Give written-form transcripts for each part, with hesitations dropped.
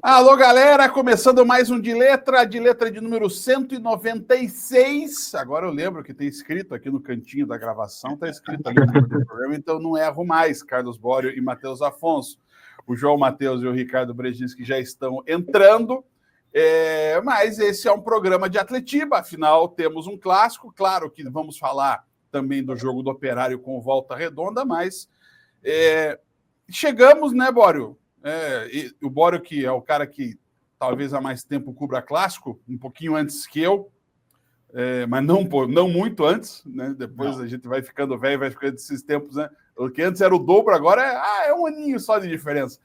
Alô, galera, começando mais um de letra de número 196. Agora eu lembro que tem escrito aqui no cantinho da gravação, está escrito ali o número do programa, então não erro mais. Carlos Bório e Matheus Afonso. O João Matheus e o Ricardo Brejinski já estão entrando, mas esse é um programa de Atletiba, afinal temos um clássico. Claro que vamos falar também do jogo do Operário com Volta Redonda, mas chegamos, né, Bório? O Bório, que é o cara que talvez há mais tempo cubra clássico, um pouquinho antes que eu, mas não muito antes, né? Depois a gente vai ficando velho, vai ficando desses tempos, né? O que antes era o dobro, agora é um aninho só de diferença.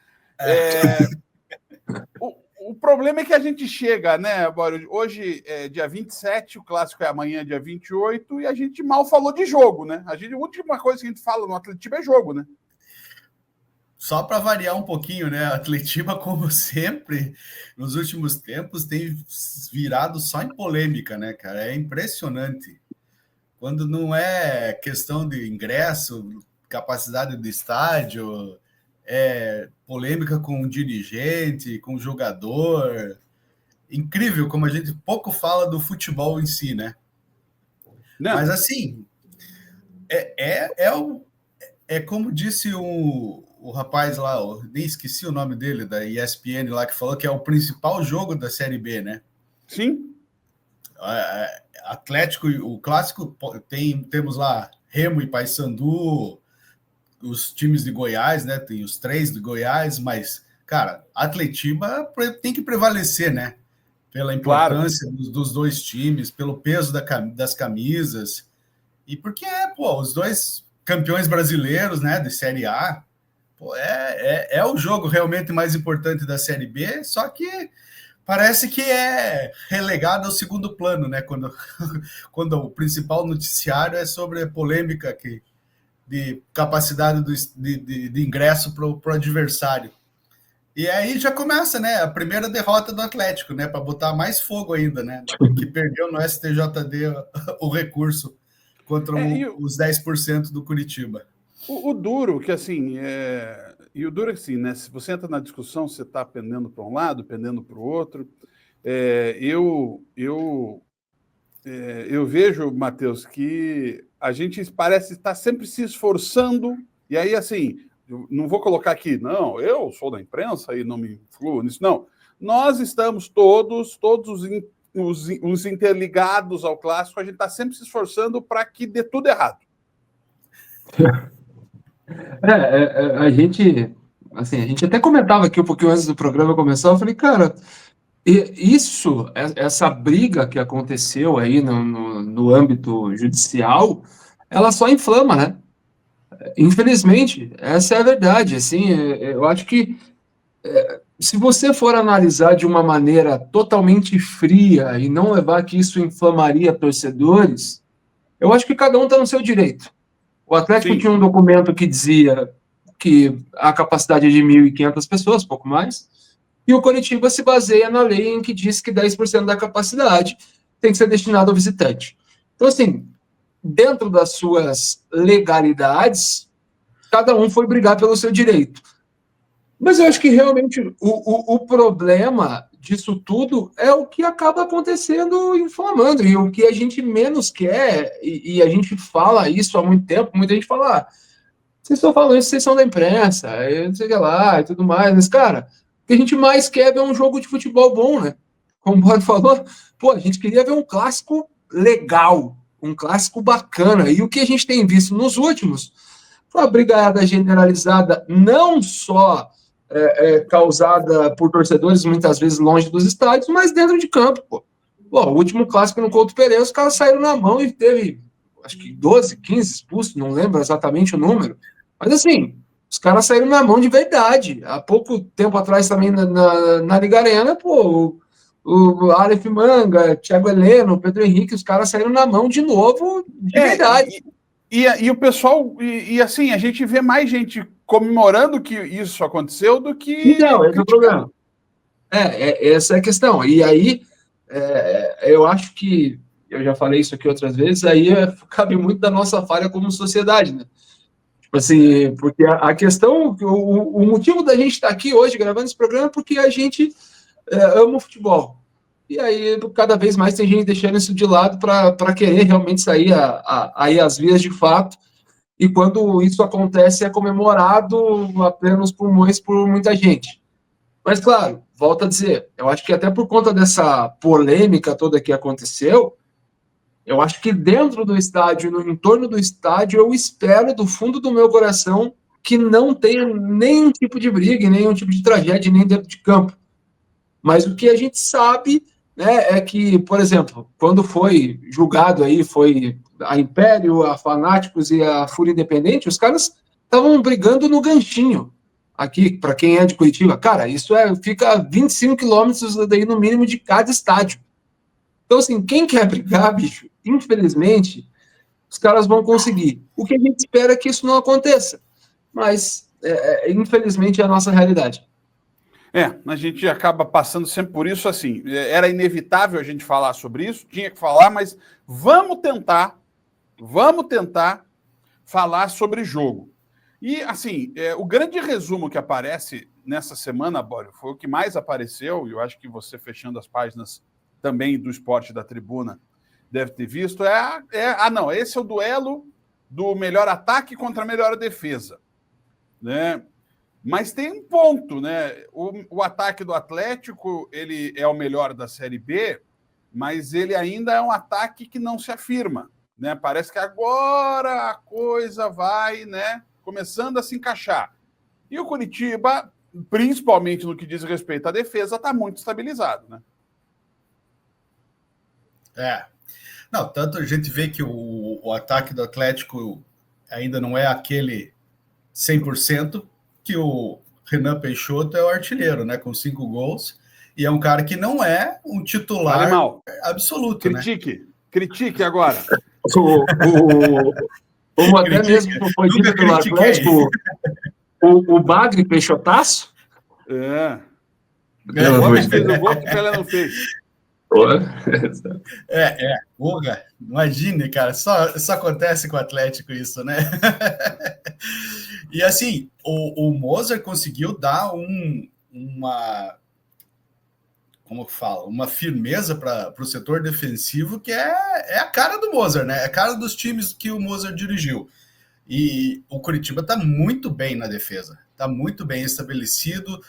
O problema é que a gente chega, né, Bório? Hoje é dia 27, o clássico é amanhã, dia 28, e a gente mal falou de jogo, né? A última coisa que a gente fala no Atletiba é jogo, né? Só para variar um pouquinho, né? A Atletiba, como sempre, nos últimos tempos, tem virado só em polêmica, né, cara? É impressionante. Quando não é questão de ingresso, capacidade do estádio, é polêmica com o dirigente, com o jogador. Incrível como a gente pouco fala do futebol em si, né? Não. Mas assim, como disse o rapaz lá, nem esqueci o nome dele, da ESPN lá, que falou que é o principal jogo da Série B, né? Sim. Atlético, o clássico, temos lá Remo e Paysandu, os times de Goiás, né? Tem os 3 de Goiás, mas, cara, Atletiba tem que prevalecer, né? Pela importância dos dois times, pelo peso das camisas, e porque, os dois campeões brasileiros, né, de Série A, é o jogo realmente mais importante da Série B, só que parece que é relegado ao segundo plano, né, quando o principal noticiário é sobre a polêmica de capacidade de ingresso para o adversário. E aí já começa, né, a primeira derrota do Atlético, né, para botar mais fogo ainda, né, que perdeu no STJD o recurso contra os 10% do Curitiba. O duro, que assim, e o duro é assim, né? Se você entra na discussão, você está pendendo para um lado, pendendo para o outro. Eu vejo, Matheus, que a gente parece estar sempre se esforçando, e aí, assim, não vou colocar aqui, não, eu sou da imprensa e não me influo nisso, não. Nós estamos todos os interligados ao clássico, a gente está sempre se esforçando para que dê tudo errado. A gente até comentava aqui um pouquinho antes do programa começar, eu falei, cara, essa briga que aconteceu aí no âmbito judicial, ela só inflama, né? Infelizmente, essa é a verdade, assim, eu acho que se você for analisar de uma maneira totalmente fria e não levar que isso inflamaria torcedores, eu acho que cada um está no seu direito. O Atlético tinha um documento que dizia que a capacidade é de 1.500 pessoas, pouco mais, e o Coritiba se baseia na lei em que diz que 10% da capacidade tem que ser destinado ao visitante. Então, assim, dentro das suas legalidades, cada um foi brigar pelo seu direito. Mas eu acho que realmente o problema disso tudo é o que acaba acontecendo inflamando, e o que a gente menos quer, e a gente fala isso há muito tempo, muita gente fala, vocês estão falando isso, vocês são da imprensa, não sei o que lá, e tudo mais, mas, cara, o que a gente mais quer é ver um jogo de futebol bom, né? Como o Bório falou, a gente queria ver um clássico legal, um clássico bacana, e o que a gente tem visto nos últimos foi uma brigada generalizada, não só causada por torcedores muitas vezes longe dos estádios, mas dentro de campo, o último clássico no Couto Pereira, os caras saíram na mão e teve, acho que 12, 15 expulsos, não lembro exatamente o número, mas assim, os caras saíram na mão de verdade. Há pouco tempo atrás também na Liga Arena, o Aleph Manga, Thiago Heleno, Pedro Henrique, os caras saíram na mão de novo, de verdade. E o pessoal, assim, a gente vê mais gente comemorando que isso aconteceu do que... Não, esse é o problema. Essa é a questão. E aí, eu acho que, eu já falei isso aqui outras vezes, aí cabe muito da nossa falha como sociedade, né? Assim, porque a questão, o motivo da gente estar aqui hoje gravando esse programa é porque a gente ama o futebol. E aí, cada vez mais tem gente deixando isso de lado para querer realmente sair aí às vias de fato. E quando isso acontece, é comemorado a plenos pulmões por muita gente. Mas, claro, volto a dizer, eu acho que até por conta dessa polêmica toda que aconteceu, eu acho que dentro do estádio, no entorno do estádio, eu espero do fundo do meu coração que não tenha nenhum tipo de briga, nenhum tipo de tragédia, nem dentro de campo. Mas o que a gente sabe, né, é que, por exemplo, quando foi julgado aí, foi a Império, a Fanáticos e a Fúria Independente, os caras estavam brigando no ganchinho. Aqui, para quem é de Curitiba, cara, isso fica 25 quilômetros daí no mínimo de cada estádio. Então, assim, quem quer brigar, bicho, infelizmente, os caras vão conseguir. O que a gente espera é que isso não aconteça. Mas, infelizmente, é a nossa realidade. A gente acaba passando sempre por isso, assim, era inevitável a gente falar sobre isso, tinha que falar, mas vamos tentar falar sobre jogo. E, assim, o grande resumo que aparece nessa semana, Bório, foi o que mais apareceu, e eu acho que você fechando as páginas também do Esporte da Tribuna deve ter visto, esse é o duelo do melhor ataque contra a melhor defesa, né? Mas tem um ponto, né? O ataque do Atlético, ele é o melhor da Série B, mas ele ainda é um ataque que não se afirma, né? Parece que agora a coisa vai, né, começando a se encaixar. E o Curitiba, principalmente no que diz respeito à defesa, está muito estabilizado, né? Não, tanto a gente vê que o ataque do Atlético ainda não é aquele 100%, que o Renan Peixoto é o artilheiro, né, com 5 gols, e é um cara que não é um titular absoluto, Critique agora. Como até mesmo foi dito pelo Atlético, o Bagre Peixotaço? O fez o gol que o Pelé não fez. Porra, imagine, cara, só acontece com o Atlético isso, né? E assim, o Mozart conseguiu dar uma firmeza para o setor defensivo que é a cara do Mozart, né? É a cara dos times que o Mozart dirigiu. E o Curitiba está muito bem na defesa, está muito bem estabelecido,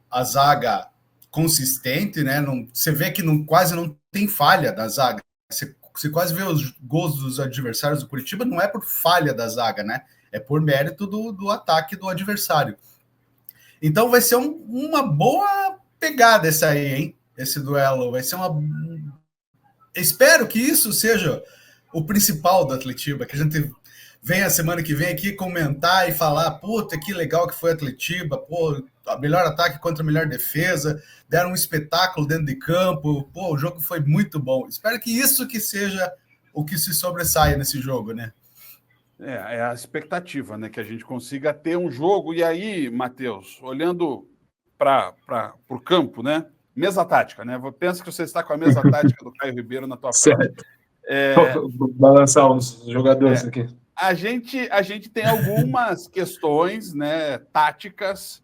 a zaga consistente, né? Você vê que quase não tem falha da zaga. Você quase vê os gols dos adversários do Curitiba, não é por falha da zaga, né? É por mérito do ataque do adversário. Então vai ser uma boa pegada essa aí, hein? Esse duelo. Vai ser Espero que isso seja o principal do Atletiba, que a gente venha semana que vem aqui comentar e falar, puta, que legal que foi o Atletiba, pô, melhor ataque contra a melhor defesa, deram um espetáculo dentro de campo, pô, o jogo foi muito bom. Espero que isso que seja o que se sobressaia nesse jogo, né? É a expectativa, né? Que a gente consiga ter um jogo. E aí, Matheus, olhando para o campo, né? Mesa tática, né? Pensa que você está com a mesa tática do Caio Ribeiro na tua frente. Vou balançar os jogadores aqui. A gente tem algumas questões, né, táticas,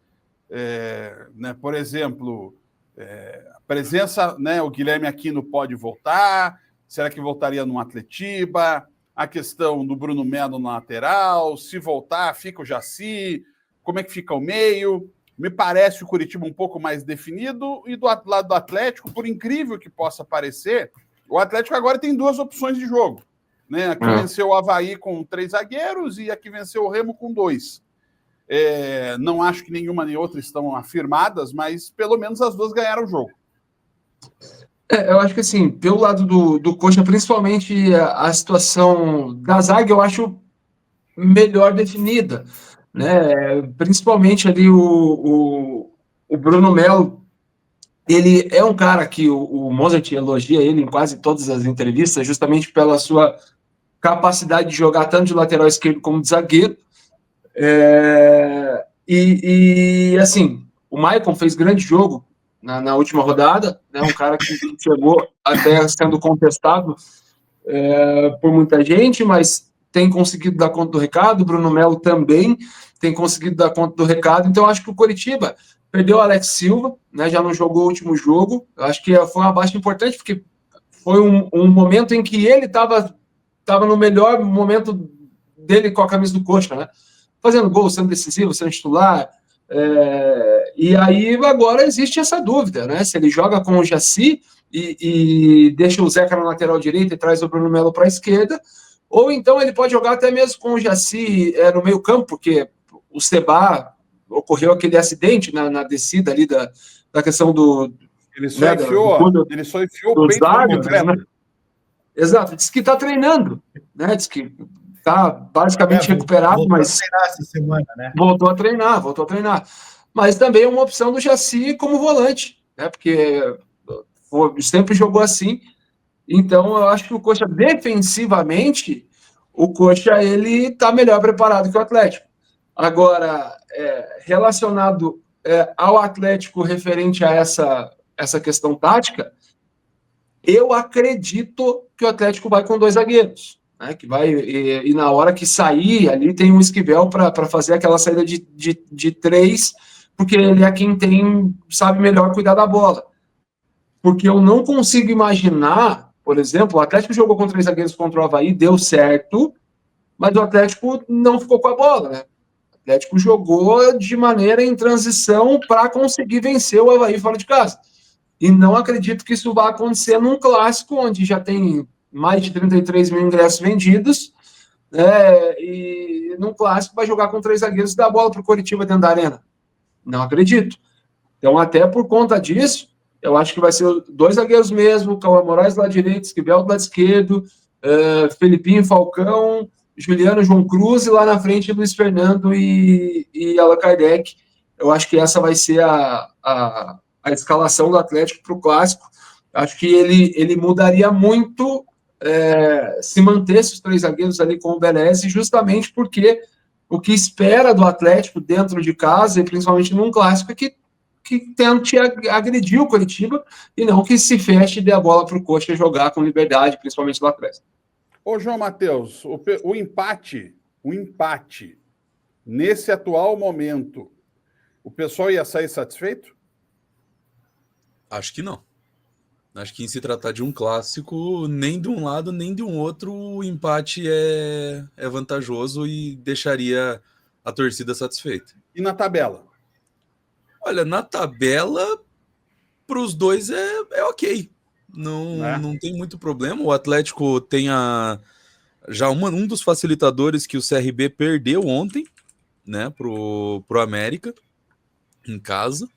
né? Por exemplo, a presença, né? O Guilherme Aquino pode voltar. Será que voltaria no Atletiba? A questão do Bruno Melo na lateral, se voltar, fica o Jaci, como é que fica o meio? Me parece o Curitiba um pouco mais definido, e do lado do Atlético, por incrível que possa parecer, o Atlético agora tem 2 opções de jogo, né? Aqui venceu o Avaí com 3 zagueiros e aqui venceu o Remo com 2. Não acho que nenhuma nem outra estão afirmadas, mas pelo menos as 2 ganharam o jogo. Eu acho que, assim, pelo lado do Coxa, principalmente a situação da zaga, eu acho melhor definida, né? Principalmente ali o Bruno Melo, ele é um cara que o Mozart elogia ele em quase todas as entrevistas, justamente pela sua capacidade de jogar tanto de lateral esquerdo como de zagueiro. Assim, o Maicon fez grande jogo na última rodada, né? Um cara que chegou até sendo contestado por muita gente, mas tem conseguido dar conta do recado, o Bruno Melo também tem conseguido dar conta do recado, então acho que o Coritiba perdeu o Alex Silva, né, já não jogou o último jogo, eu acho que foi uma baixa importante, porque foi um momento em que ele estava no melhor momento dele com a camisa do Coxa, né, fazendo gol, sendo decisivo, sendo titular, e aí agora existe essa dúvida, né, se ele joga com o Jaci e deixa o Zeca na lateral direita e traz o Bruno Melo para a esquerda, ou então ele pode jogar até mesmo com o Jaci no meio campo, porque o Seba ocorreu aquele acidente na descida ali da questão do... Ele só enfiou o peito no concreto. Né? Exato, diz que está treinando, né? Diz que está basicamente recuperado, mas... Voltou a treinar essa semana, né? Voltou a treinar. Mas também é uma opção do Jaci como volante, né? Porque sempre jogou assim. Então, eu acho que o Coxa, defensivamente, o Coxa ele está melhor preparado que o Atlético. Agora, relacionado ao Atlético referente a essa questão tática, eu acredito que o Atlético vai com 2 zagueiros, né? Que vai, e na hora que sair, ali tem um Esquivel para fazer aquela saída de 3, porque ele é quem sabe melhor cuidar da bola. Porque eu não consigo imaginar, por exemplo, o Atlético jogou com 3 zagueiros contra o Avaí, deu certo, mas o Atlético não ficou com a bola, né? O Atlético jogou de maneira em transição para conseguir vencer o Avaí fora de casa. E não acredito que isso vá acontecer num clássico, onde já tem mais de 33 mil ingressos vendidos, e num clássico vai jogar com 3 zagueiros e dar a bola para o Coritiba dentro da arena. Não acredito. Então, até por conta disso, eu acho que vai ser 2 zagueiros mesmo, Cauã Moraes do lado direito, Esquivel do lado esquerdo, Felipinho, Falcão, Juliano, João Cruz, e lá na frente Luiz Fernando e Allan Kardec. Eu acho que essa vai ser a escalação do Atlético para o Clássico. Acho que ele mudaria muito se mantesse os 3 zagueiros ali com o Beleze, justamente porque o que espera do Atlético dentro de casa, e principalmente num Clássico, é que tente agredir o Coritiba e não que se feche e dê a bola para o Coxa jogar com liberdade, principalmente lá atrás. Ô, João Matheus, o empate, nesse atual momento, o pessoal ia sair satisfeito? Acho que não. Acho que em se tratar de um clássico, nem de um lado nem de um outro, o empate é vantajoso e deixaria a torcida satisfeita. E na tabela? Olha, na tabela, para os dois é ok. Não tem muito problema. O Atlético tem já um dos facilitadores que o CRB perdeu ontem, né, pro América, em casa.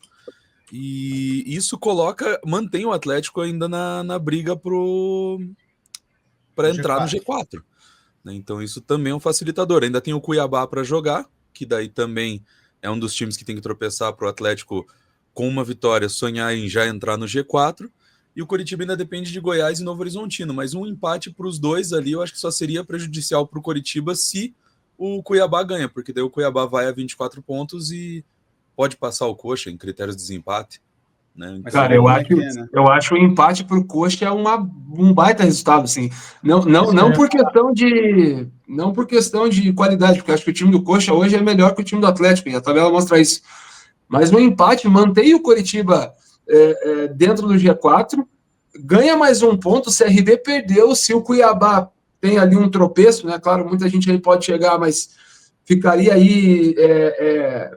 E isso mantém o Atlético ainda na briga para entrar no G4. Né? Então isso também é um facilitador. Ainda tem o Cuiabá para jogar, que daí também é um dos times que tem que tropeçar para o Atlético com uma vitória, sonhar em já entrar no G4. E o Coritiba ainda depende de Goiás e Novo Horizontino. Mas um empate para os dois ali, eu acho que só seria prejudicial para o Coritiba se o Cuiabá ganha, porque daí o Cuiabá vai a 24 pontos e pode passar o Coxa em critérios de desempate. Né? Então, cara, eu acho o empate para o Coxa um baita resultado, assim. Não por questão de qualidade, porque acho que o time do Coxa hoje é melhor que o time do Atlético, e a tabela mostra isso. Mas no empate, mantém o Coritiba dentro do G4, ganha mais 1 ponto, o CRB perdeu, se o Cuiabá tem ali um tropeço, né? Claro, muita gente aí pode chegar, mas ficaria aí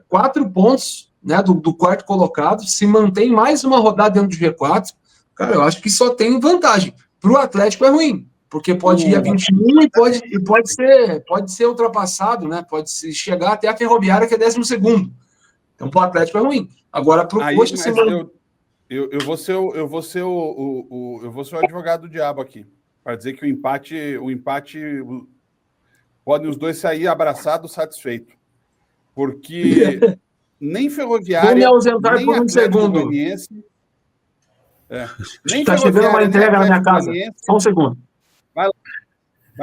4 pontos, né, do quarto colocado, se mantém mais uma rodada dentro do G4, cara, eu acho que só tem vantagem. Para o Atlético é ruim, porque pode ir a 21 e pode ser ultrapassado, né? Pode chegar até a Ferroviária, que é 12º. Então, para o Atlético é ruim. Agora, para o Coxa... Eu vou ser o advogado do diabo aqui, para dizer que o empate podem os dois sair abraçados, satisfeitos. Porque nem Ferroviária, vou me ausentar nem por um segundo. Goianiense... Está chegando uma entrega na minha casa. Só um segundo. Vai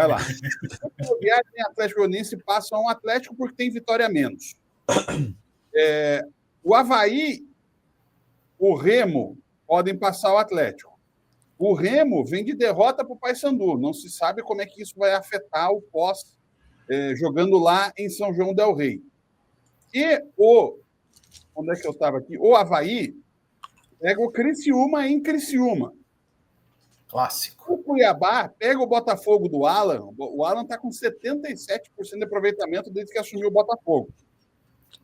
lá. Nem Ferroviária nem Atlético Goianiense passam um Atlético porque tem vitória a menos. O Avaí, o Remo podem passar o Atlético. O Remo vem de derrota para o Paysandu. Não se sabe como é que isso vai afetar o pós jogando lá em São João del Rei. E onde é que eu estava aqui? O Avaí pega o Criciúma em Criciúma. Clássico. O Cuiabá pega o Botafogo do Alan. O Alan está com 77% de aproveitamento desde que assumiu o Botafogo.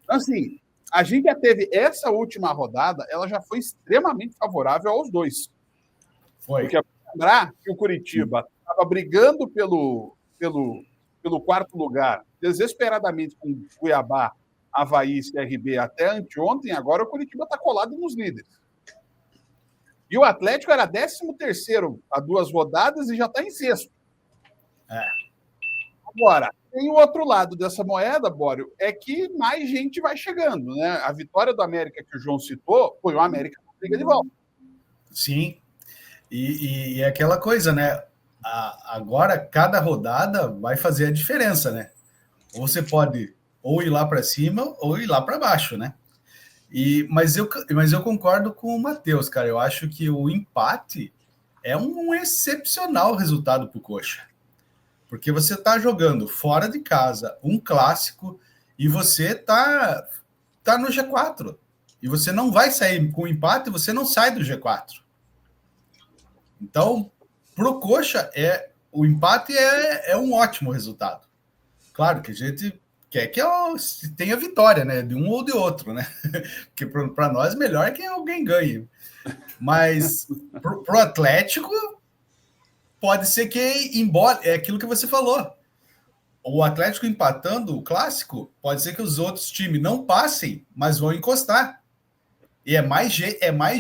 Então, assim, a gente já teve essa última rodada, ela já foi extremamente favorável aos dois. Foi. Porque lembrar que o Curitiba estava brigando pelo quarto lugar, desesperadamente com Cuiabá, Avaí e CRB até anteontem, agora o Curitiba está colado nos líderes. E o Atlético era 13º há 2 rodadas e já está em 6º. Agora, tem o outro lado dessa moeda, Bório, é que mais gente vai chegando, né? A vitória do América que o João citou foi o América que briga de volta. Sim, e é aquela coisa, né? Agora, cada rodada vai fazer a diferença, né? Ou você pode ou ir lá para cima ou ir lá para baixo, né? Mas eu concordo com o Matheus, cara. Eu acho que o empate é um excepcional resultado para o Coxa. Porque você está jogando fora de casa um clássico e você tá no G4. E você não vai sair com empate, você não sai do G4. Então, para o Coxa, o empate é um ótimo resultado. Claro que a gente quer que tenha vitória, né? De um ou de outro, né? Porque para nós, melhor que alguém ganhe. Mas para o Atlético, pode ser que, embora, é aquilo que você falou, o Atlético empatando o clássico, pode ser que os outros times não passem, mas vão encostar. E é mais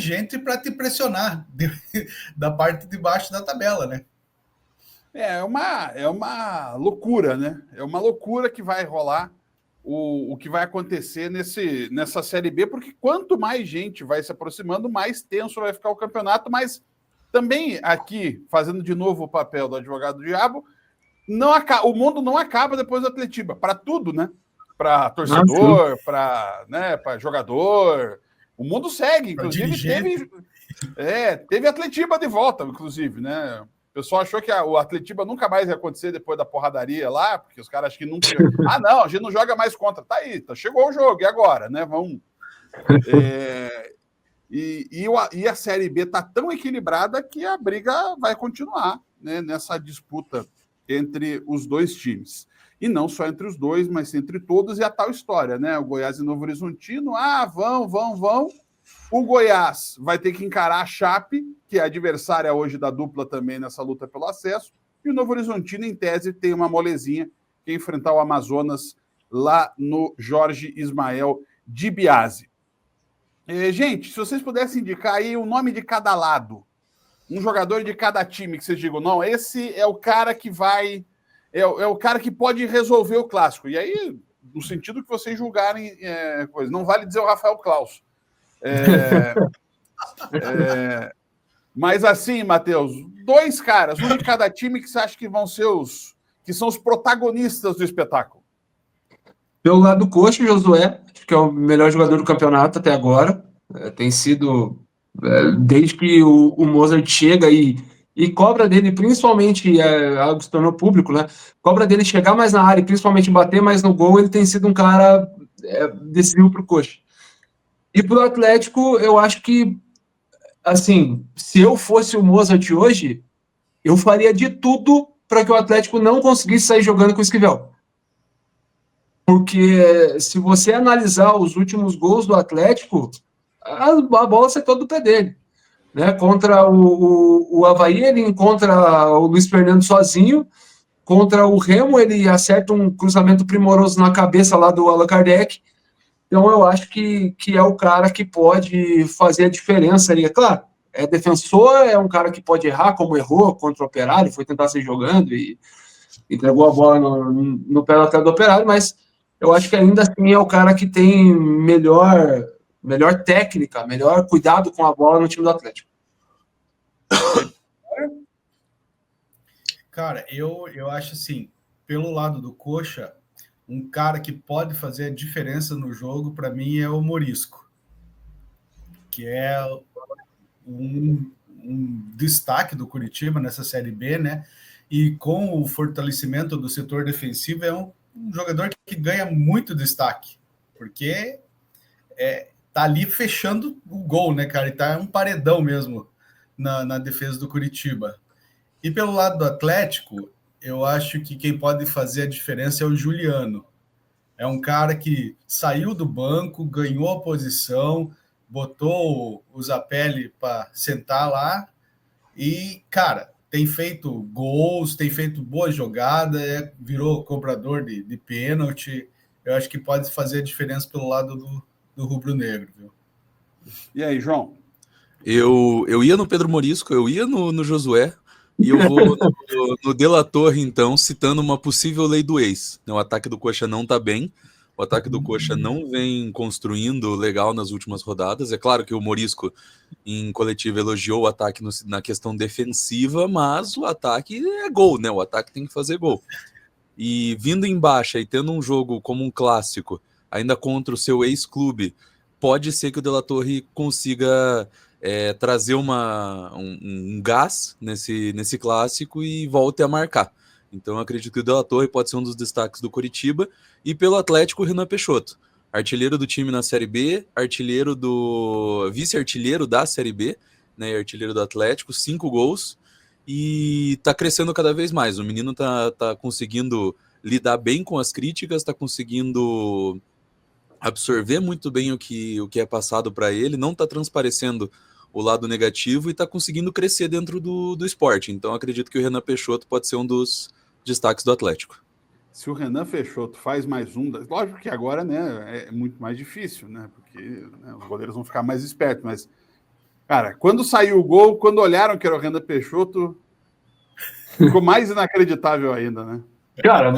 gente para te pressionar da parte de baixo da tabela, né? É uma loucura, né? É uma loucura que vai rolar o que vai acontecer nessa Série B, porque quanto mais gente vai se aproximando, mais tenso vai ficar o campeonato, mas também aqui, fazendo de novo o papel do advogado do diabo, o mundo não acaba depois do Atletiba, para tudo, né? Para torcedor, para jogador, o mundo segue, inclusive teve Atletiba de volta, inclusive, né? O pessoal achou que o Atletiba nunca mais ia acontecer depois da porradaria lá, porque os caras acham que nunca... não, a gente não joga mais contra. Tá aí, chegou o jogo, e agora, né? Vamos... E a Série B está tão equilibrada que a briga vai continuar, né, nessa disputa entre os dois times. E não só entre os dois, mas entre todos, e a tal história, né? O Goiás e Novo Horizontino, vão. O Goiás vai ter que encarar a Chape, que é adversária hoje da dupla também nessa luta pelo acesso, e o Novo Horizontino, em tese, tem uma molezinha que é enfrentar o Amazonas lá no Jorge Ismael de Biase. Gente, se vocês pudessem indicar aí o nome de cada lado, um jogador de cada time que vocês digam, não, esse é o cara que vai... É o cara que pode resolver o clássico. E aí, no sentido que vocês julgarem coisa. Não vale dizer o Rafael Claus. Mas assim, Matheus, 2 caras, um de cada time que você acha que vão ser que são os protagonistas do espetáculo. Pelo lado do Coxa, o Josué, acho que é o melhor jogador do campeonato até agora. Tem sido, desde que o Mozart chega e cobra dele, principalmente, algo se tornou público, né? Cobra dele chegar mais na área e principalmente bater mais no gol, ele tem sido um cara decisivo para o Coxa. E para o Atlético, eu acho que, assim, se eu fosse o Mozart hoje, eu faria de tudo para que o Atlético não conseguisse sair jogando com o Esquivel. Porque se você analisar os últimos gols do Atlético, a bola acertou do pé dele. Né? Contra o Avaí, ele encontra o Luiz Fernando sozinho. Contra o Remo, ele acerta um cruzamento primoroso na cabeça lá do Allan Kardec. Então, eu acho que é o cara que pode fazer a diferença ali. É claro, é defensor, é um cara que pode errar, como errou contra o Operário, foi tentar sair jogando e entregou a bola no pé do atleta do Operário, mas eu acho que ainda assim é o cara que tem melhor técnica, melhor cuidado com a bola no time do Atlético. Cara, eu acho assim, pelo lado do Coxa, um cara que pode fazer a diferença no jogo, para mim, é o Morisco, que é um destaque do Curitiba nessa Série B, né? E com o fortalecimento do setor defensivo, um jogador que ganha muito destaque, porque tá ali fechando o gol, né, cara? E tá um paredão mesmo na defesa do Curitiba. E pelo lado do Atlético, eu acho que quem pode fazer a diferença é o Juliano. É um cara que saiu do banco, ganhou a posição, botou o Zapelli para sentar lá e, cara, tem feito gols, tem feito boa jogada, virou cobrador de pênalti. Eu acho que pode fazer a diferença pelo lado do rubro-negro, viu? E aí, João? Eu ia no Pedro Morisco, eu ia no Josué, e eu vou no De La Torre, então, citando uma possível lei do ex. O ataque do Coxa não tá bem, o ataque do Coxa não vem construindo legal nas últimas rodadas. É claro que o Morisco, em coletiva, elogiou o ataque na questão defensiva, mas o ataque é gol, né? O ataque tem que fazer gol. E vindo em baixa e tendo um jogo como um clássico, ainda contra o seu ex-clube, pode ser que o De La Torre consiga trazer um gás nesse clássico e volte a marcar. Então eu acredito que o De La Torre pode ser um dos destaques do Curitiba. E pelo Atlético, o Renan Peixoto, artilheiro do time na Série B, vice-artilheiro da Série B, né, artilheiro do Atlético, 5 gols, e tá crescendo cada vez mais. O menino tá conseguindo lidar bem com as críticas, tá conseguindo absorver muito bem o que é passado para ele, não tá transparecendo o lado negativo e tá conseguindo crescer dentro do esporte. Então acredito que o Renan Peixoto pode ser um dos destaques do Atlético. Se o Renan Peixoto faz mais um, lógico que agora, né, é muito mais difícil, né, porque os goleiros vão ficar mais espertos, mas, cara, quando saiu o gol, quando olharam que era o Renan Peixoto, ficou mais inacreditável ainda, né? Cara,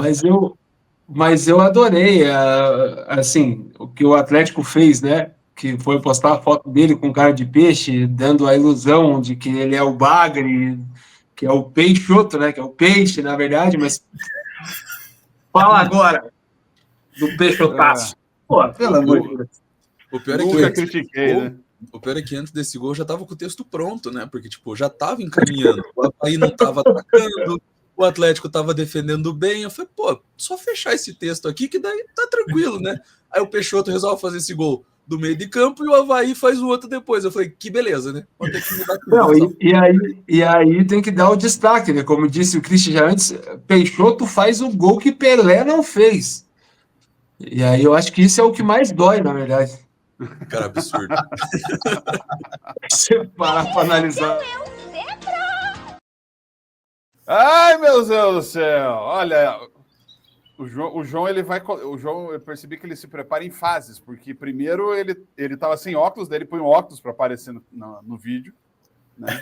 mas eu adorei, assim, o que o Atlético fez, né? Que foi postar a foto dele com cara de peixe, dando a ilusão de que ele é o bagre, que é o Peixoto, né? Que é o peixe, na verdade, mas fala agora do Peixotaço. Pô, pelo amor de Deus. O pior é que antes desse gol já tava com o texto pronto, né? Porque, tipo, já tava encaminhando. O Avaí não tava atacando, o Atlético tava defendendo bem. Eu falei, pô, só fechar esse texto aqui que daí tá tranquilo, né? Aí o Peixoto resolve fazer esse gol do meio de campo e o Avaí faz o outro depois. Eu falei, que beleza, né? Vou ter que mudar tudo. Não, e aí tem que dar o destaque, né? Como disse o Christian já antes, Peixoto faz o gol que Pelé não fez. E aí eu acho que isso é o que mais dói, na verdade. Cara, absurdo. Você parar para analisar. Ai, meu Deus do céu! Olha, o João, ele vai. O João, eu percebi que ele se prepara em fases, porque primeiro ele tava sem óculos, daí ele põe um óculos para aparecer no vídeo. Né?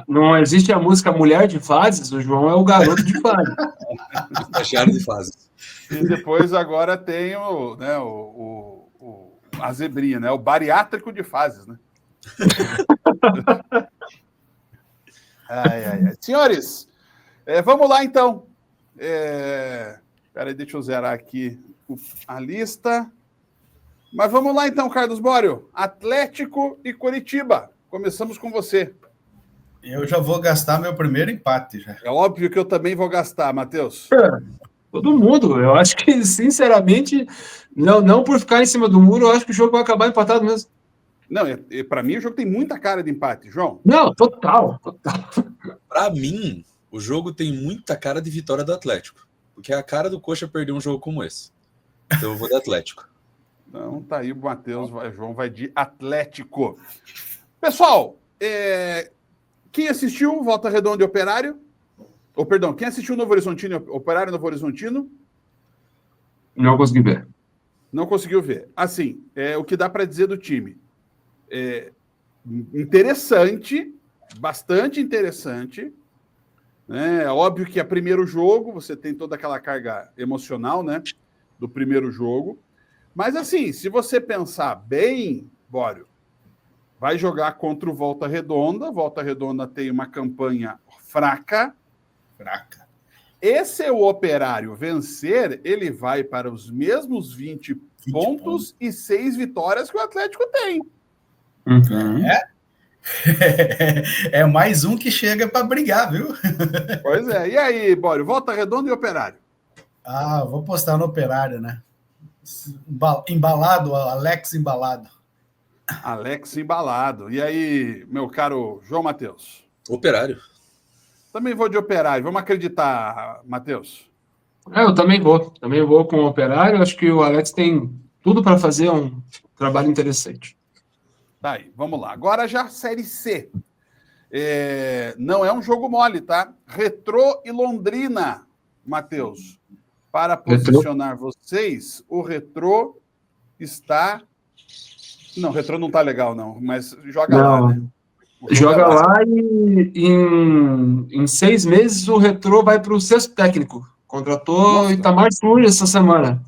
Não existe a música Mulher de Fases, o João é o garoto de fases. Estagiário de fases. E depois agora tem a zebrinha, né? O bariátrico de fases, né? Ai. Senhores, vamos lá então. Peraí, deixa eu zerar aqui a lista. Mas vamos lá então, Carlos Bório. Atlético e Curitiba. Começamos com você. Eu já vou gastar meu primeiro empate. Já. É óbvio que eu também vou gastar, Matheus. Todo mundo. Eu acho que, sinceramente, não por ficar em cima do muro, eu acho que o jogo vai acabar empatado mesmo. Não, para mim o jogo tem muita cara de empate, João. Não, total. Para mim, o jogo tem muita cara de vitória do Atlético. Porque é a cara do Coxa perder um jogo como esse. Então eu vou de Atlético. Não, tá aí o Matheus, o João vai de Atlético. Pessoal, quem assistiu Volta Redonda e Operário? Perdão, quem assistiu Novo Horizontino, Operário Novo Horizontino? Não consegui ver. Não conseguiu ver. Assim, o que dá para dizer do time? Interessante, bastante interessante. É óbvio que é primeiro jogo, você tem toda aquela carga emocional, né? Do primeiro jogo. Mas assim, se você pensar bem, Bório, vai jogar contra o Volta Redonda. Volta Redonda tem uma campanha fraca. E se o Operário vencer, ele vai para os mesmos 20 pontos e 6 vitórias que o Atlético tem. Uhum. É mais um que chega para brigar, viu? Pois é. E aí, Bório, Volta Redonda e Operário? Vou apostar no Operário, né? Embalado, Alex embalado. Alex embalado. E aí, meu caro João Matheus? Operário. Também vou de Operário. Vamos acreditar, Matheus? Eu também vou com o Operário. Acho que o Alex tem tudo para fazer um trabalho interessante. Tá aí, vamos lá. Agora já a Série C. Não é um jogo mole, tá? Retrô e Londrina, Matheus. Para posicionar vocês, o Retrô está... Não, o Retrô não tá legal, não, mas joga lá, né? Joga lá e em 6 meses o Retrô vai para o 6º técnico. Contratou Nossa. Itamar Sul essa semana.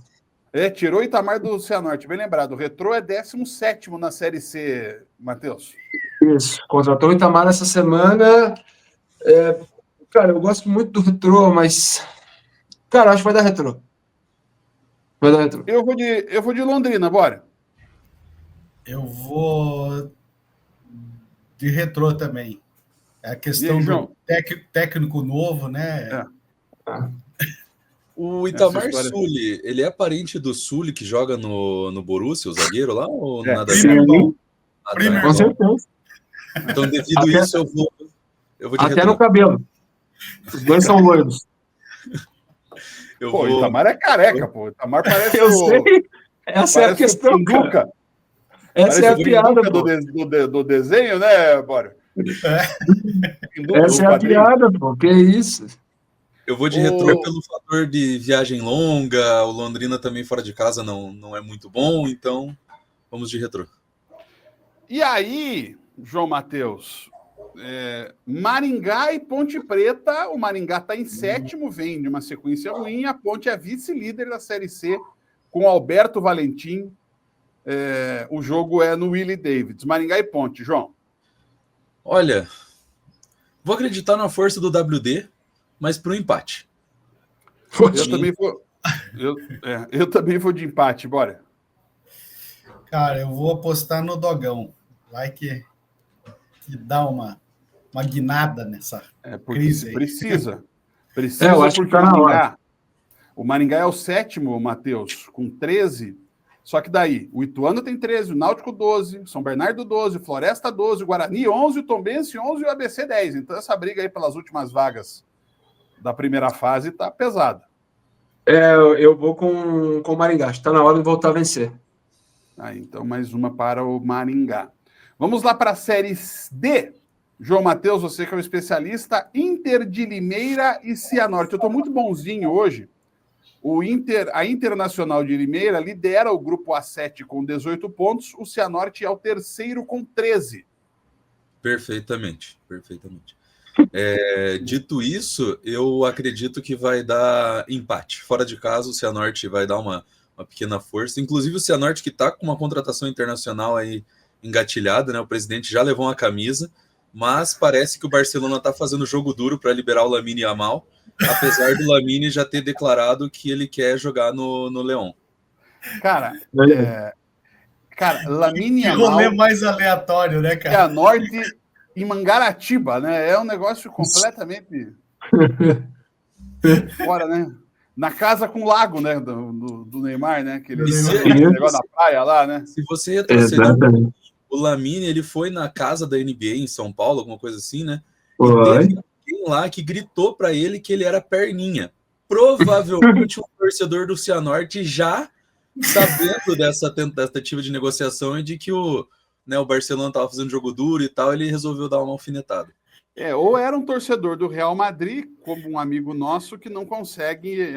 Tirou o Itamar do Cianorte, bem lembrado. O Retrô é 17º na Série C, Matheus. Isso, contratou o Itamar essa semana. Cara, eu gosto muito do Retrô, mas... Cara, acho que vai dar Retrô. Eu vou de Londrina, bora. Eu vou de Retrô também. É a questão do técnico novo, né? O Itamar Sully, ele é parente do Sully que joga no Borussia, o zagueiro lá, ou nada a ver? Com certeza. Então, devido a isso, eu vou de Até Retrô. no cabelo. Os dois são loiros. O Itamar é careca, pô. O Itamar parece Eu sei. Essa é a questão, cara. Essa é a piada, do desenho, né, Bório? Essa é a piada, pô. Que isso? Eu vou de Retrô pelo fator de viagem longa, o Londrina também fora de casa não é muito bom, então vamos de Retrô. E aí, João Matheus, Maringá e Ponte Preta, o Maringá está em 7º, vem de uma sequência ruim, a Ponte é vice-líder da Série C, com Alberto Valentim, o jogo é no Willie Davids. Maringá e Ponte, João. Olha, vou acreditar na força do WD, mas para o empate. Eu também vou de empate, bora. Cara, eu vou apostar no Dogão. Vai que dá uma guinada nessa crise aí. Precisa eu acho porque que tá na hora. O Maringá é o 7º, Matheus, com 13. Só que daí, o Ituano tem 13, o Náutico 12, São Bernardo 12, Floresta 12, o Guarani 11, o Tombense 11 e o ABC 10. Então essa briga aí pelas últimas vagas da primeira fase tá pesada. Eu vou com o Maringá. Está na hora de voltar a vencer. Então mais uma para o Maringá. Vamos lá para a Série D. João Matheus, você que é o especialista, Inter de Limeira e Cianorte. Eu estou muito bonzinho hoje. A Internacional de Limeira lidera o grupo A7 com 18 pontos, o Cianorte é o 3º com 13. Perfeitamente. Dito isso, eu acredito que vai dar empate. Fora de casa, o Cianorte vai dar uma pequena força. Inclusive o Cianorte, que está com uma contratação internacional aí engatilhada, né? O presidente já levou uma camisa, mas parece que o Barcelona está fazendo jogo duro para liberar o Lamine Yamal, apesar do Lamine já ter declarado que ele quer jogar no Leão. Cara, Lamine Yamal... Que rolê mais aleatório, né, cara? Cianorte em Mangaratiba, né? É um negócio completamente fora, né? Na casa com lago, né? Do Neymar, né? Aquele negócio da praia lá, né? Se você retroceder, o Lamine, ele foi na casa da NBA em São Paulo, alguma coisa assim, né? E teve alguém lá que gritou para ele que ele era perninha. Provavelmente um torcedor do Cianorte já sabendo dessa tentativa de negociação e de que o Barcelona estava fazendo jogo duro e tal, ele resolveu dar uma alfinetada. Ou era um torcedor do Real Madrid, como um amigo nosso, que não consegue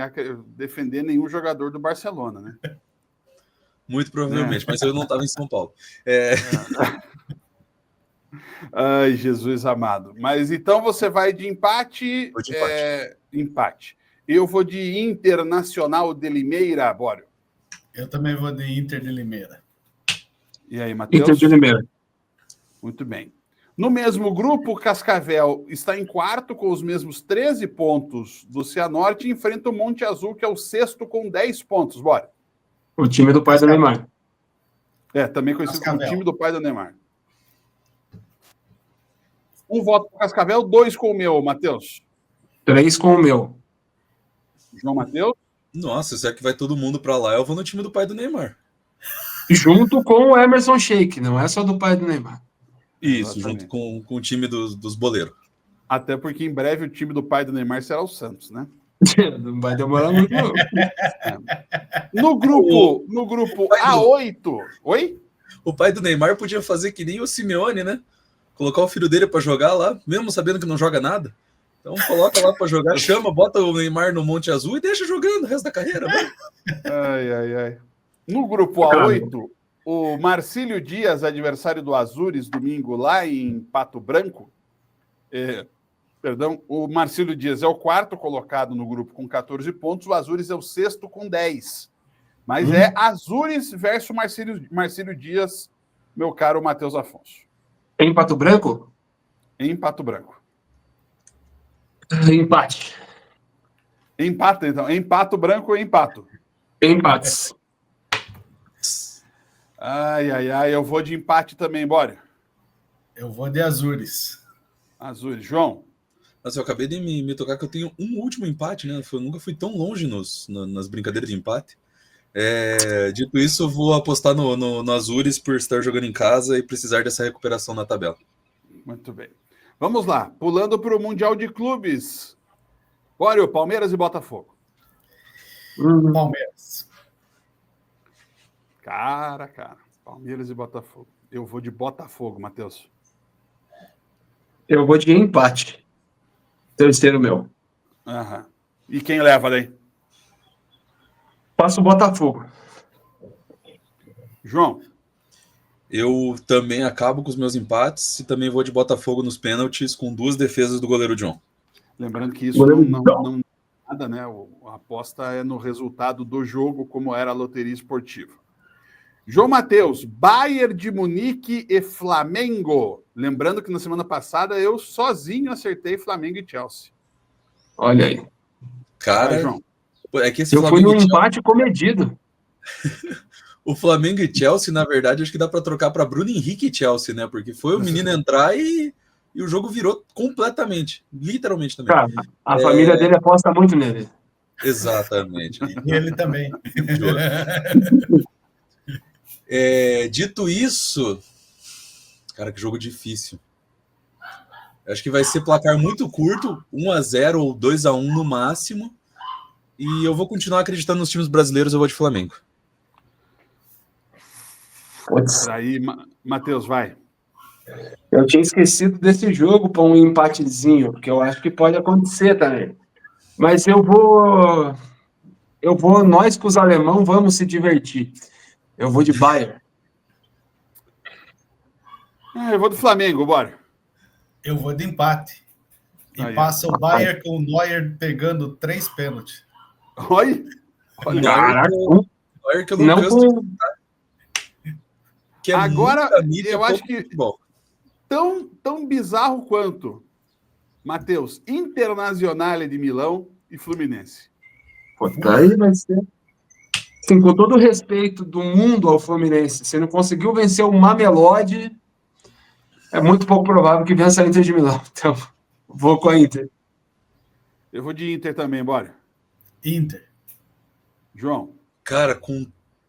defender nenhum jogador do Barcelona, né? Muito provavelmente, mas eu não estava em São Paulo. Ai, Jesus amado. Mas então você vai de empate? Vou de empate. Empate. Eu vou de Internacional de Limeira, Bório. Eu também vou de Inter de Limeira. E aí, Matheus? Inter de Limeira. Muito bem. No mesmo grupo, o Cascavel está em 4º com os mesmos 13 pontos do Cianorte e enfrenta o Monte Azul, que é o 6º com 10 pontos. Bora. O time do pai do Neymar. Também conhecido como time do pai do Neymar. Um voto para o Cascavel, 2 com o meu, Matheus. 3 com o meu. João Matheus? Nossa, será que vai todo mundo pra lá? Eu vou no time do pai do Neymar. Junto com o Emerson Sheik, não é só do pai do Neymar. Isso, Exatamente. junto com o time dos boleiros. Até porque em breve o time do pai do Neymar será o Santos, né? Não vai demorar muito, não. No grupo A8. Oi? O pai do Neymar podia fazer que nem o Simeone, né? Colocar o filho dele pra jogar lá, mesmo sabendo que não joga nada. Então coloca lá pra jogar, chama, bota o Neymar no Monte Azul e deixa jogando o resto da carreira. Né? Ai. No grupo A8, o Marcílio Dias, adversário do Azures, domingo lá em Pato Branco. O Marcílio Dias é o quarto colocado no grupo com 14 pontos, o Azures é o sexto com 10. Mas é Azures versus Marcílio Dias, meu caro Matheus Afonso. Em Pato Branco? Em Pato Branco. Empate. Empata, então. Em Pato Branco ou empato? Empates. Ai. Eu vou de empate também, bora. Eu vou de Azures. Azures. João? Mas eu acabei de me tocar que eu tenho um último empate, né? Eu nunca fui tão longe nas brincadeiras de empate. Dito isso, eu vou apostar no Azures por estar jogando em casa e precisar dessa recuperação na tabela. Muito bem. Vamos lá. Pulando para o Mundial de Clubes. Bora, Palmeiras e Botafogo. Palmeiras. Cara. Palmeiras e Botafogo. Eu vou de Botafogo, Matheus. Eu vou de empate. Terceiro meu. Aham. E quem leva daí? Passo o Botafogo. João? Eu também acabo com os meus empates e também vou de Botafogo nos pênaltis com 2 defesas do goleiro John. Lembrando que isso não nada, né? A aposta é no resultado do jogo, como era a loteria esportiva. João Matheus, Bayern de Munique e Flamengo. Lembrando que na semana passada eu sozinho acertei Flamengo e Chelsea. Olha aí. Cara, Vai, João. é que esse Eu fui Flamengo num empate comedido. O Flamengo e Chelsea, na verdade, acho que dá para trocar para Bruno Henrique e Chelsea, né? Porque foi o menino entrar e o jogo virou completamente, literalmente também. Cara, a família dele aposta muito nele. Exatamente. E ele também. Dito isso, cara, que jogo difícil. Acho que vai ser placar muito curto, 1-0 ou 2-1 no máximo. E eu vou continuar acreditando nos times brasileiros, eu vou de Flamengo. Aí, Matheus, vai. Eu tinha esquecido desse jogo para um empatezinho, que eu acho que pode acontecer também. Mas nós com os alemão vamos se divertir. Eu vou de Bayern. Eu vou do Flamengo, bora. Eu vou de empate. E Aí, passa o Bayern com o Neuer pegando 3 pênaltis. Olha. Caraca, Que eu não não canso de com... que é Agora, muita mídia, eu acho que futebol. tão bizarro quanto, Matheus, Internazionale de Milão e Fluminense. Puta, aí vai ser... Assim, com todo o respeito do mundo ao Fluminense, se não conseguiu vencer o Mamelodi, é muito pouco provável que vença a Inter de Milão. Então, vou com a Inter. Eu vou de Inter também, bora. Inter. João. Cara, com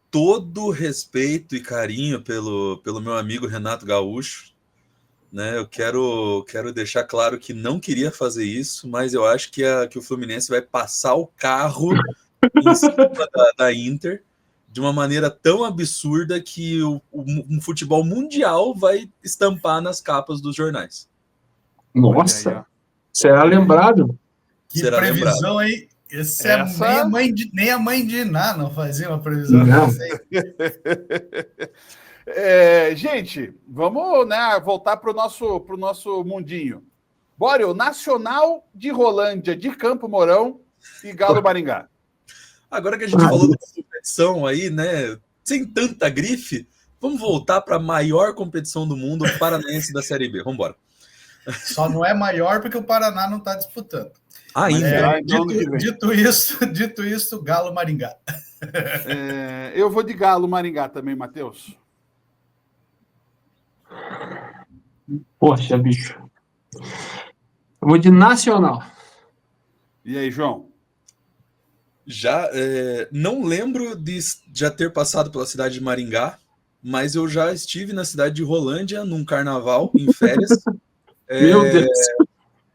todo respeito e carinho pelo meu amigo Renato Gaúcho, né? Eu quero deixar claro que não queria fazer isso, mas eu acho que o Fluminense vai passar o carro em cima da Inter de uma maneira tão absurda que um futebol mundial vai estampar nas capas dos jornais. Nossa, será lembrado? Que será previsão, lembrado. Hein? Essa... Nem a mãe de Iná não fazia uma previsão. Não. Gente, vamos, né, voltar para o nosso mundinho. Bora, o Nacional de Rolândia, de Campo Mourão e Galo Maringá. Agora que a gente falou da competição aí, né, sem tanta grife, vamos voltar para a maior competição do mundo, o Paranaense da Série B. Vamos embora. Só não é maior porque o Paraná não está disputando. Ainda. Dito isso, Galo Maringá. Eu vou de Galo Maringá também, Matheus. Poxa, bicho. Eu vou de Nacional. E aí, João? Já não lembro de já ter passado pela cidade de Maringá, mas eu já estive na cidade de Rolândia num carnaval, em férias. Meu Deus.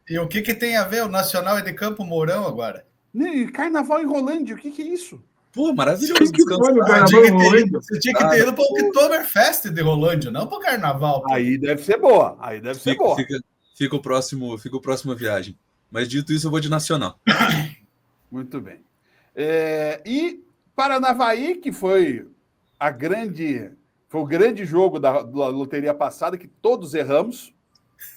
E o que tem a ver? O Nacional é de Campo Mourão agora. Carnaval em Rolândia, o que é isso? Pô, maravilhoso. Que foi no Você carnaval tinha em que ter Rolândia? ido- você tinha que ter ido para o Oktoberfest de Rolândia, não para o Carnaval. Pô. Aí deve ser boa. Aí deve ser boa. Fica o próxima viagem. Mas dito isso, eu vou de Nacional. Muito bem. E Paranavaí, que foi o grande jogo da loteria passada, que todos erramos.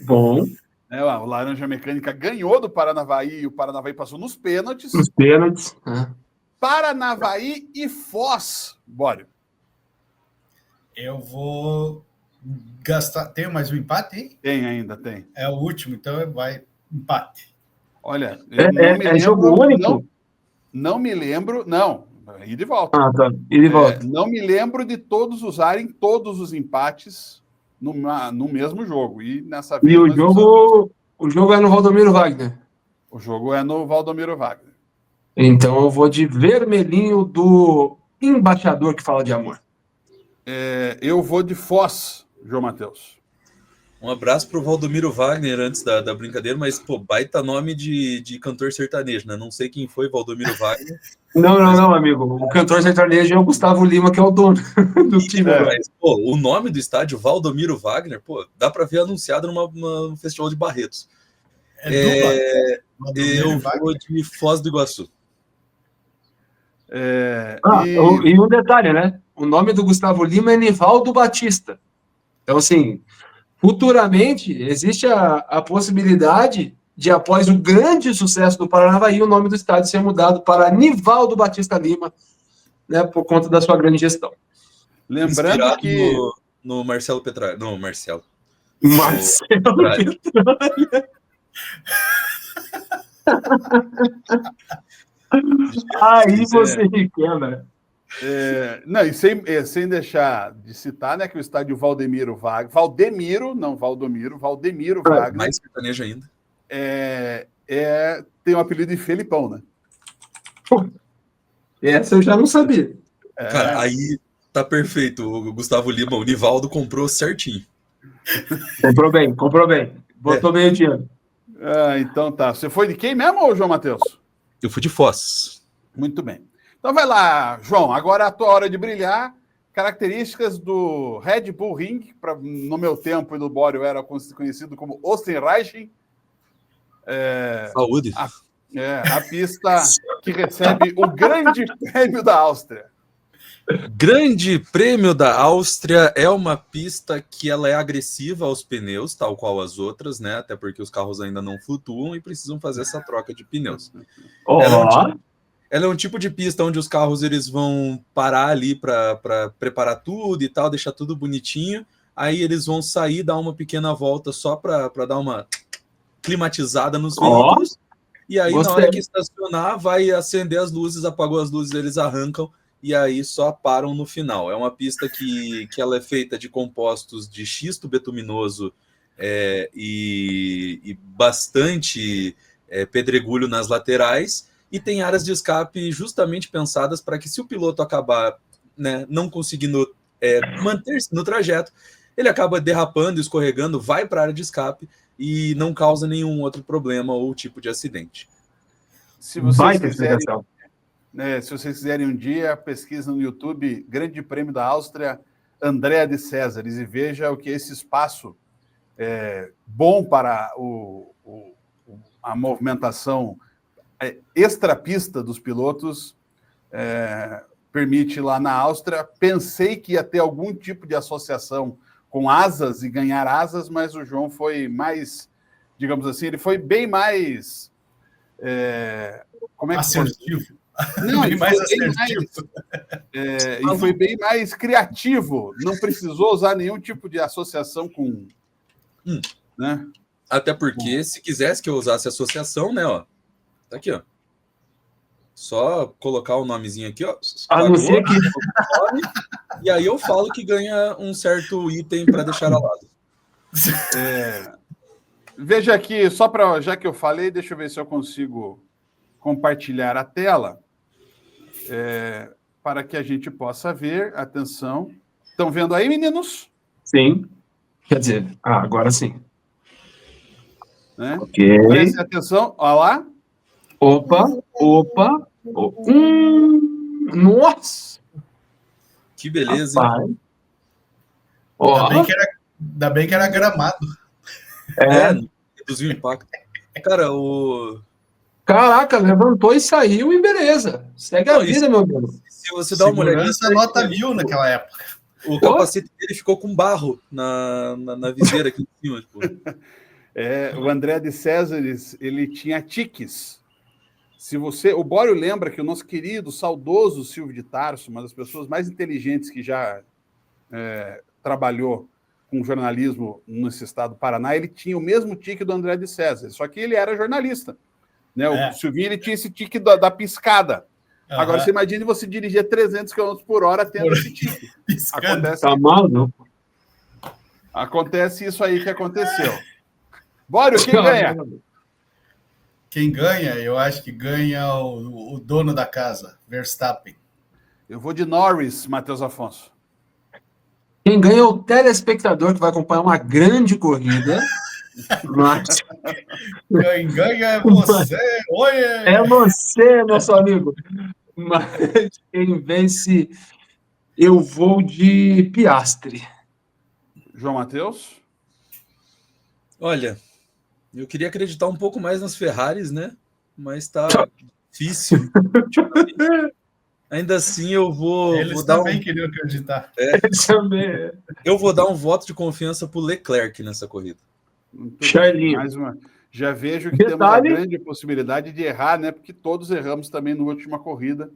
Bom, O Laranja Mecânica ganhou do Paranavaí e o Paranavaí passou nos pênaltis. os pênaltis. Paranavaí e Foz, Bório. Eu vou gastar. Tem mais um empate, hein? Tem. É o último, então vai empate. Olha, eu É jogo único? Não me lembro. Não, ir de volta. Ah, tá. E de volta. Não me lembro de todos usarem todos os empates no mesmo jogo. E nessa vez. E o jogo é no Valdomiro Wagner. O jogo é no Valdomiro Wagner. Então eu vou de vermelhinho do embaixador que fala de amor. Eu vou de Foz, João Matheus. Um abraço pro Valdomiro Wagner antes da brincadeira, mas, pô, baita nome de cantor sertanejo, né? Não sei quem foi Valdomiro Wagner. Não, amigo. O cantor sertanejo é o Gustavo Lima, que é o dono do time. Mas, pô, o nome do estádio, Valdomiro Wagner, pô, dá pra ver anunciado num festival de Barretos. Eu vou de Foz do Iguaçu. E um detalhe, né? O nome do Gustavo Lima é Nivaldo Batista. Então, assim, futuramente existe a possibilidade de, após o grande sucesso do Paranavaí, o nome do estádio ser mudado para Nivaldo Batista Lima, né, por conta da sua grande gestão. Lembrando inspirado que... no Marcelo Petralha. Não, Marcelo. Petralha. Aí você me quebra. Não, e sem deixar de citar, né, que o estádio Valdomiro Wagner, mais sertanejo ainda. Tem o apelido de Felipão, né? Essa eu já não sabia. Cara, aí tá perfeito. O Gustavo Lima, o Nivaldo comprou certinho. Comprou bem. Botou meio dinheiro. Então tá. Você foi de quem mesmo, João Matheus? Eu fui de Foz. Muito bem. Então vai lá, João. Agora é a tua hora de brilhar. Características do Red Bull Ring, no meu tempo e do Bório era conhecido como Österreich. Saúde. A pista que recebe o Grande Prêmio da Áustria. Grande Prêmio da Áustria é uma pista que ela é agressiva aos pneus, tal qual as outras, né? Até porque os carros ainda não flutuam e precisam fazer essa troca de pneus. Ela é um tipo de pista onde os carros eles vão parar ali para preparar tudo e tal, deixar tudo bonitinho. Aí eles vão sair, dar uma pequena volta só para dar uma climatizada nos veículos. E aí, na hora que estacionar, vai acender as luzes, apagou as luzes, eles arrancam e aí só param no final. É uma pista que ela é feita de compostos de xisto betuminoso e bastante pedregulho nas laterais, e tem áreas de escape justamente pensadas para que, se o piloto acabar, né, não conseguindo manter-se no trajeto, ele acaba derrapando, escorregando, vai para a área de escape e não causa nenhum outro problema ou tipo de acidente. Se vocês quiserem um dia, pesquisa no YouTube Grande Prêmio da Áustria, Andrea de Césares, e veja o que esse espaço bom para a movimentação extrapista dos pilotos permite lá na Áustria. Pensei que ia ter algum tipo de associação com asas e ganhar asas, mas o João foi mais, digamos assim, ele foi bem mais assertivo. Não, ele mais assertivo. E foi bem mais criativo. Não precisou usar nenhum tipo de associação com, né? Até porque, se quisesse que eu usasse associação, né, ó, tá aqui, ó. Só colocar o nomezinho aqui, ó. Anuncia aqui. E aí eu falo que ganha um certo item para deixar ao lado. Veja aqui, já que eu falei, deixa eu ver se eu consigo compartilhar a tela. para que a gente possa ver. Atenção. Estão vendo aí, meninos? Sim. Quer dizer, agora sim. Né? Ok. Prestem atenção. Olha lá. Opa. Nossa! Que beleza, Rapaz. hein? Ainda bem que era gramado. Reduziu o impacto. Cara, Caraca, levantou e saiu e beleza. Segue a vida, meu amigo. Se você dá uma olhadinha... Segurança nota 1000 naquela época. O capacete dele ficou com barro na viseira aqui em cima. Tipo. O André de Césares, ele tinha tiques. O Bório lembra que o nosso querido, saudoso Silvio de Tarso, uma das pessoas mais inteligentes que já trabalhou com jornalismo nesse estado do Paraná, ele tinha o mesmo tique do André de Césares, só que ele era jornalista. Né? O Silvinho, ele tinha esse tique da piscada. Agora, você imagina você dirigir 300 km por hora tendo esse tique. Acontece isso aí que aconteceu. Bório, quem ganha? Quem ganha, eu acho que ganha o dono da casa, Verstappen. Eu vou de Norris, Matheus Afonso. Quem ganha é o telespectador que vai acompanhar uma grande corrida. Mas... Quem ganha é você. Oi! É você, nosso amigo. Mas quem vence, eu vou de Piastri. João Matheus? Olha, eu queria acreditar um pouco mais nas Ferraris, né? Mas tá difícil. Ainda assim, eu vou... Eles também queriam acreditar. Eu vou dar um voto de confiança pro Leclerc nessa corrida. Charlinho. Já vejo que temos a grande possibilidade de errar, né? Porque todos erramos também na última corrida.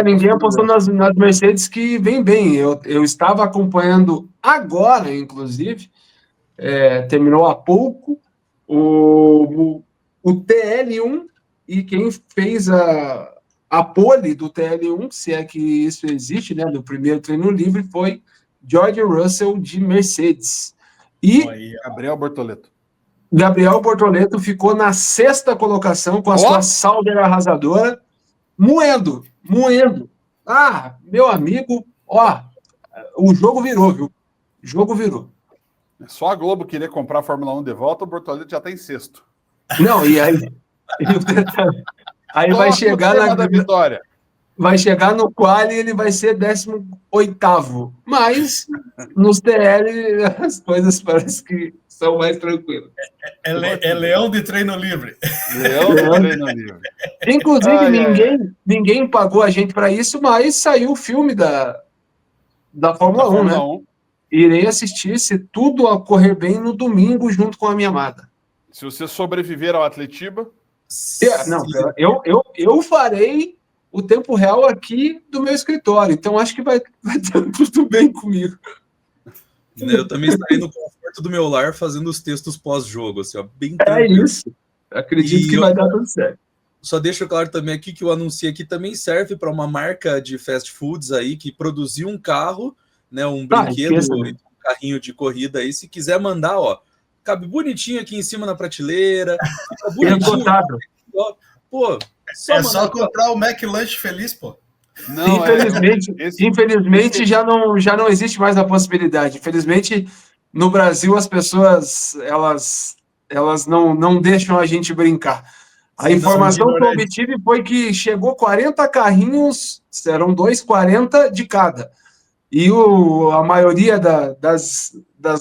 Ninguém apostou nas Mercedes, que vem bem. Eu estava acompanhando agora, inclusive, terminou há pouco, o TL1, e quem fez a pole do TL1, se é que isso existe, né, do primeiro treino livre, foi George Russell de Mercedes. E Gabriel Bortoleto ficou na 6ª colocação com a sua Sauber arrasadora, moendo. Meu amigo, o jogo virou, viu? O jogo virou. Só a Globo queria comprar a Fórmula 1 de volta, o Bortoleto já está em 6º. Não, e aí... Aí vai chegar da vitória. Vai chegar no quali e ele vai ser 18º. Mas nos TL as coisas parecem que são mais tranquilas. É leão de treino livre. Leão de treino livre. Inclusive, ninguém pagou a gente para isso, mas saiu o filme da Fórmula 1, né? 1. Irei assistir, se tudo ocorrer bem, no domingo, junto com a minha amada. Se você sobreviver ao Atletiba... Eu farei o tempo real aqui do meu escritório, então acho que vai ter tudo bem comigo. Eu também estarei no conforto do meu lar fazendo os textos pós-jogo, assim, ó, bem tranquilo. É isso. Acredito que vai dar tudo certo. Só deixo claro também aqui que o anúncio aqui também serve para uma marca de fast foods aí que produziu um carro, né, um brinquedo, um carrinho de corrida aí, se quiser mandar, cabe bonitinho aqui em cima na prateleira, fica bonitinho. Pô, só comprar o McLanche feliz, pô. Não, infelizmente já não existe mais a possibilidade. Infelizmente, no Brasil, as pessoas elas não deixam a gente brincar. A informação que eu obtive foi que chegou 40 carrinhos, eram 2,40 de cada. E a maioria das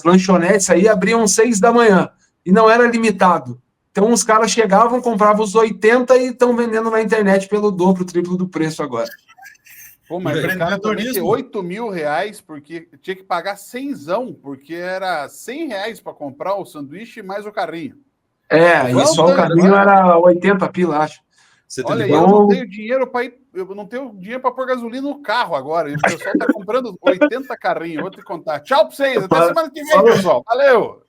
lanchonetes aí abriam 6 da manhã. E não era limitado. Então os caras chegavam, compravam os 80 e estão vendendo na internet pelo dobro, triplo do preço agora. Pô, mas o cara também tem 8 mil reais, porque tinha que pagar 100zão, porque era 100 reais para comprar o sanduíche mais o carrinho. E só o carrinho era 80 pila, acho. Olha, eu não tenho dinheiro para ir, eu não tenho dinheiro para pôr gasolina no carro agora. E o pessoal está comprando 80 carrinhos. Vou te contar. Tchau para vocês. Até semana que vem, pessoal. Valeu!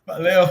Valeu!